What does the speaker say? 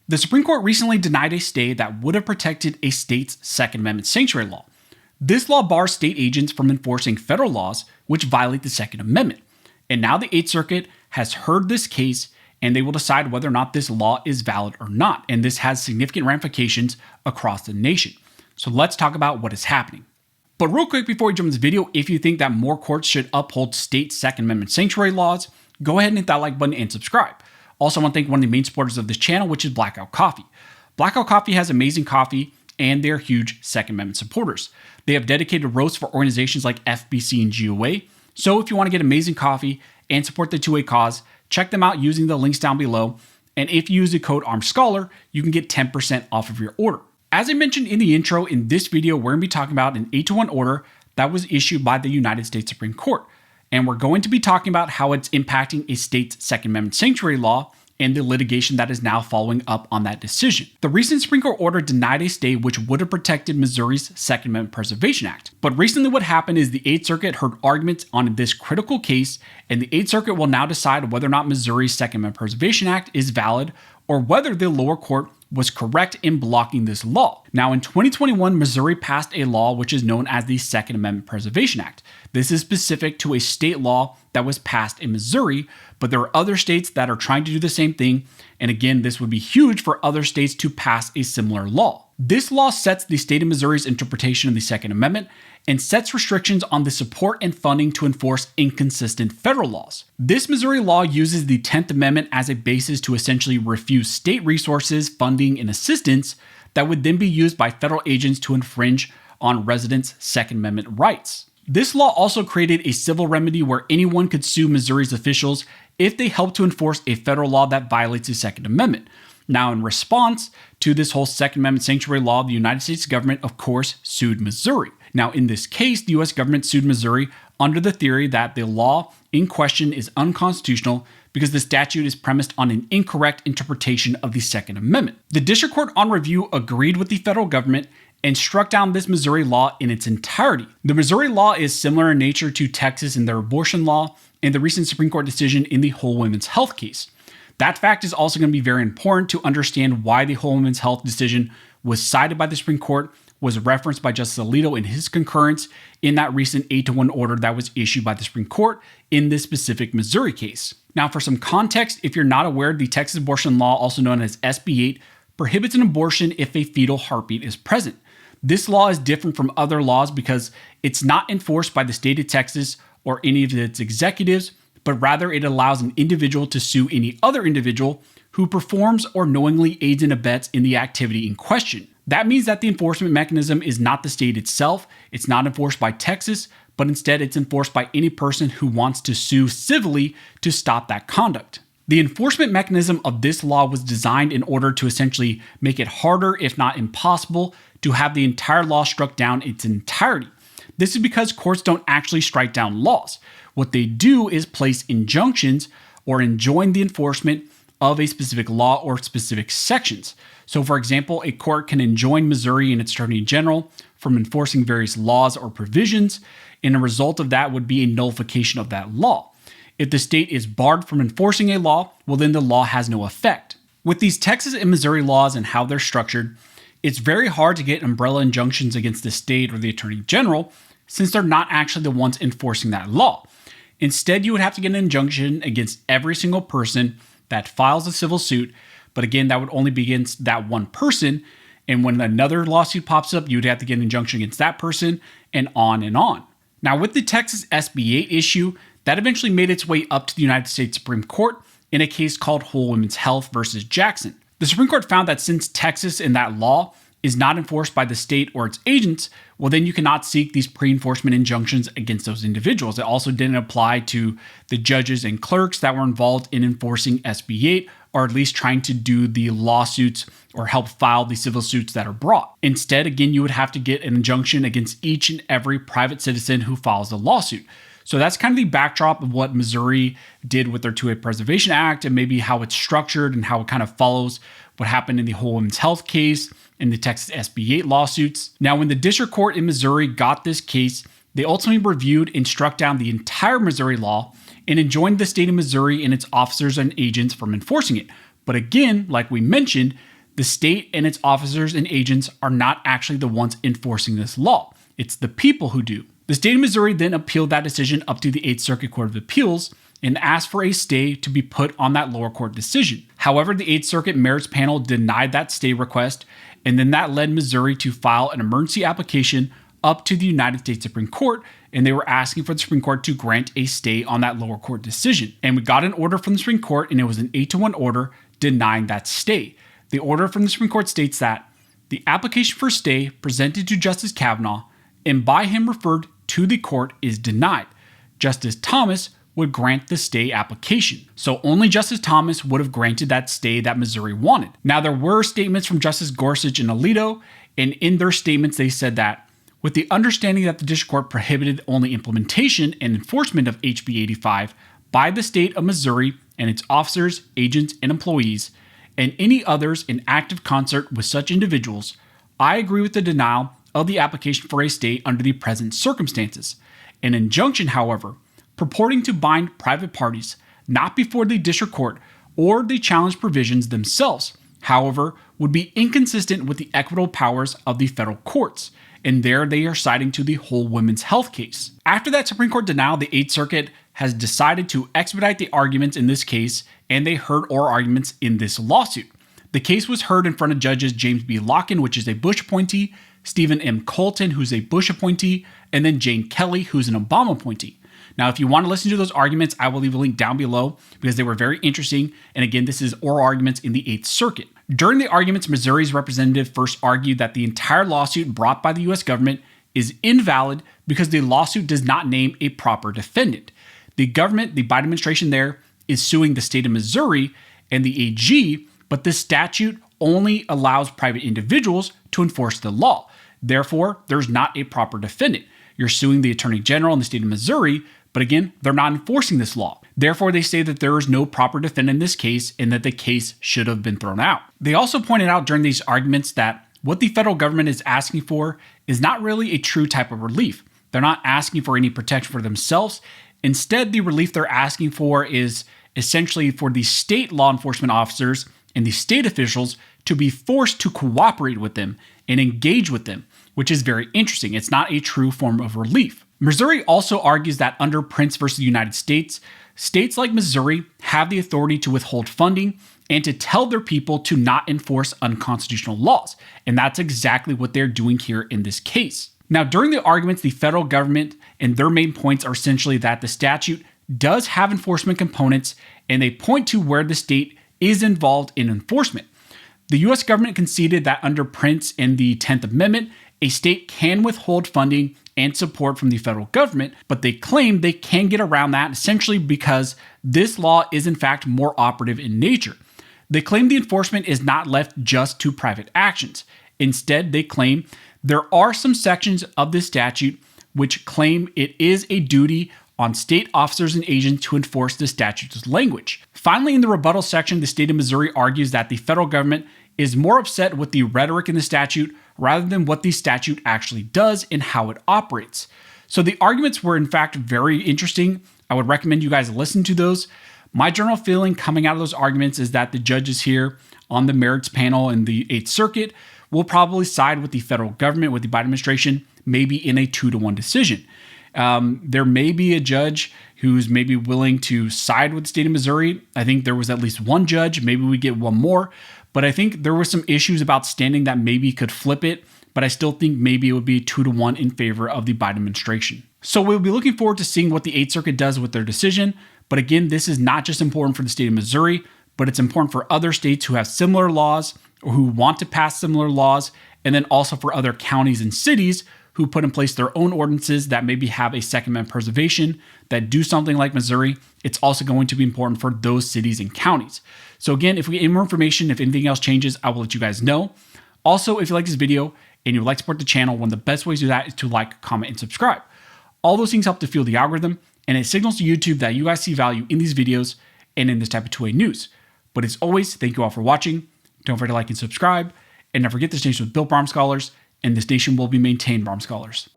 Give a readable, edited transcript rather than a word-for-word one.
The Supreme Court recently denied a stay that would have protected a state's Second Amendment sanctuary law. This law bars state agents from enforcing federal laws which violate the Second Amendment. And now the Eighth Circuit has heard this case and they will decide whether or not this law is valid or not. And this has significant ramifications across the nation. So let's talk about what is happening. But real quick before we jump into this video, if you think that more courts should uphold state Second Amendment sanctuary laws, go ahead and hit that like button and subscribe. Also, I want to thank one of the main supporters of this channel, which is Blackout Coffee. Blackout Coffee has amazing coffee, and they're huge Second Amendment supporters. They have dedicated roasts for organizations like FBC and GOA. So if you want to get amazing coffee and support the two-way cause, check them out using the links down below. And if you use the code ARMSCHOLAR, you can get 10% off of your order. As I mentioned in the intro, in this video, we're going to be talking about an 8-to-1 order that was issued by the United States Supreme Court. And we're going to be talking about how it's impacting a state's Second Amendment sanctuary law and the litigation that is now following up on that decision. The recent Supreme Court order denied a stay which would have protected Missouri's Second Amendment Preservation Act. But recently what happened is the Eighth Circuit heard arguments on this critical case, and the Eighth Circuit will now decide whether or not Missouri's Second Amendment Preservation Act is valid or whether the lower court was correct in blocking this law. Now, in 2021, Missouri passed a law which is known as the Second Amendment Preservation Act. This is specific to a state law that was passed in Missouri, but there are other states that are trying to do the same thing. And again, this would be huge for other states to pass a similar law. This law sets the state of Missouri's interpretation of the Second Amendment and sets restrictions on the support and funding to enforce inconsistent federal laws. This Missouri law uses the 10th Amendment as a basis to essentially refuse state resources, funding, and assistance that would then be used by federal agents to infringe on residents' Second Amendment rights. This law also created a civil remedy where anyone could sue Missouri's officials if they helped to enforce a federal law that violates the Second Amendment. Now, in response to this whole Second Amendment sanctuary law, the United States government, of course, sued Missouri. Now, in this case, the U.S. government sued Missouri under the theory that the law in question is unconstitutional because the statute is premised on an incorrect interpretation of the Second Amendment. The District Court on Review agreed with the federal government and struck down this Missouri law in its entirety. The Missouri law is similar in nature to Texas in their abortion law and the recent Supreme Court decision in the Whole Women's Health case. That fact is also going to be very important to understand why the Whole Women's Health decision was cited by the Supreme Court, was referenced by Justice Alito in his concurrence in that recent 8-to-1 order that was issued by the Supreme Court in this specific Missouri case. Now, for some context, if you're not aware, the Texas abortion law, also known as SB 8, prohibits an abortion if a fetal heartbeat is present. This law is different from other laws because it's not enforced by the state of Texas or any of its executives, but rather it allows an individual to sue any other individual who performs or knowingly aids and abets in the activity in question. That means that the enforcement mechanism is not the state itself, it's not enforced by Texas, but instead it's enforced by any person who wants to sue civilly to stop that conduct. The enforcement mechanism of this law was designed in order to essentially make it harder, if not impossible, to have the entire law struck down in its entirety. This is because courts don't actually strike down laws. What they do is place injunctions or enjoin the enforcement of a specific law or specific sections. So for example, a court can enjoin Missouri and its Attorney General from enforcing various laws or provisions, and a result of that would be a nullification of that law. If the state is barred from enforcing a law, well then the law has no effect. With these Texas and Missouri laws and how they're structured, it's very hard to get umbrella injunctions against the state or the Attorney General since they're not actually the ones enforcing that law. Instead, you would have to get an injunction against every single person that files a civil suit, but again, that would only be against that one person, and when another lawsuit pops up, you'd have to get an injunction against that person, and on and on. Now, with the Texas SB 8 issue, that eventually made its way up to the United States Supreme Court in a case called Whole Women's Health versus Jackson. The Supreme Court found that since Texas and that law is not enforced by the state or its agents, well then you cannot seek these pre-enforcement injunctions against those individuals. It also didn't apply to the judges and clerks that were involved in enforcing SB 8, or at least trying to do the lawsuits or help file the civil suits that are brought. Instead, again, you would have to get an injunction against each and every private citizen who files a lawsuit. So that's kind of the backdrop of what Missouri did with their Two-Way Preservation Act and maybe how it's structured and how it kind of follows what happened in the Whole Women's Health case and the Texas SB 8 lawsuits. Now, when the district court in Missouri got this case, they ultimately reviewed and struck down the entire Missouri law and enjoined the state of Missouri and its officers and agents from enforcing it. But again, like we mentioned, The state and its officers and agents are not actually the ones enforcing this law. It's the people who do. The state of Missouri then appealed that decision up to the 8th Circuit Court of Appeals and asked for a stay to be put on that lower court decision. However, the 8th Circuit Merits Panel denied that stay request, and then that led Missouri to file an emergency application up to the United States Supreme Court, and they were asking for the Supreme Court to grant a stay on that lower court decision. And we got an order from the Supreme Court, and it was an 8-1 order denying that stay. The order from the Supreme Court states that the application for stay presented to Justice Kavanaugh and by him referred to the court is denied. Justice Thomas would grant the stay application. So only Justice Thomas would have granted that stay that Missouri wanted. Now, there were statements from Justice Gorsuch and Alito, and in their statements they said that with the understanding that the district court prohibited only implementation and enforcement of HB 85 by the state of Missouri and its officers, agents, and employees, and any others in active concert with such individuals, I agree with the denial of the application for a stay under the present circumstances. An injunction, however, purporting to bind private parties, not before the district court or the challenge provisions themselves, however, would be inconsistent with the equitable powers of the federal courts, and there they are citing to the whole women's health case. After that Supreme Court denial, the 8th Circuit has decided to expedite the arguments in this case, and they heard oral arguments in this lawsuit. The case was heard in front of Judges James B. Locken, which is a Bush appointee, Stephen M. Colton, who's a Bush appointee, and then Jane Kelly, who's an Obama appointee. Now, if you want to listen to those arguments, I will leave a link down below because they were very interesting. And again, this is oral arguments in the 8th Circuit. During the arguments, Missouri's representative first argued that the entire lawsuit brought by the U.S. government is invalid because the lawsuit does not name a proper defendant. The government, the Biden administration there, is suing the state of Missouri and the AG, but this statute only allows private individuals to enforce the law. Therefore, there's not a proper defendant. You're suing the Attorney General in the state of Missouri, but again, they're not enforcing this law. Therefore, they say that there is no proper defendant in this case and that the case should have been thrown out. They also pointed out during these arguments that what the federal government is asking for is not really a true type of relief. They're not asking for any protection for themselves. Instead, the relief they're asking for is essentially for the state law enforcement officers and the state officials to be forced to cooperate with them and engage with them, which is very interesting. It's not a true form of relief. Missouri also argues that under Prince versus the United States, states like Missouri have the authority to withhold funding and to tell their people to not enforce unconstitutional laws. And that's exactly what they're doing here in this case. Now, during the arguments, the federal government and their main points are essentially that the statute does have enforcement components, and they point to where the state is involved in enforcement. The U.S. government conceded that under Prince and the 10th Amendment, a state can withhold funding and support from the federal government, but they claim they can get around that essentially because this law is in fact more operative in nature. They claim the enforcement is not left just to private actions. Instead, they claim there are some sections of this statute which claim it is a duty on state officers and agents to enforce the statute's language. Finally, in the rebuttal section, the state of Missouri argues that the federal government is more upset with the rhetoric in the statute rather than what the statute actually does and how it operates. So the arguments were in fact very interesting. I would recommend you guys listen to those. My general feeling coming out of those arguments is that the judges here on the merits panel in the 8th Circuit will probably side with the federal government, with the Biden administration, maybe in a 2-1 decision. There may be a judge who's maybe willing to side with the state of Missouri. I think there was at least one judge. Maybe we get one more. But I think there were some issues about standing that maybe could flip it. But I still think maybe it would be 2-1 in favor of the Biden administration. So we'll be looking forward to seeing what the 8th Circuit does with their decision. But again, this is not just important for the state of Missouri, but it's important for other states who have similar laws or who want to pass similar laws. And then also for other counties and cities who put in place their own ordinances that maybe have a Second Amendment preservation that do something like Missouri. It's also going to be important for those cities and counties. So again, if we get any more information, if anything else changes, I will let you guys know. Also, if you like this video and you would like to support the channel, one of the best ways to do that is to like, comment, and subscribe. All those things help to fuel the algorithm, and it signals to YouTube that you guys see value in these videos and in this type of 2A news. But as always, thank you all for watching. Don't forget to like and subscribe, and don't forget this nation was built by armed scholars, and this nation will be maintained by armed scholars.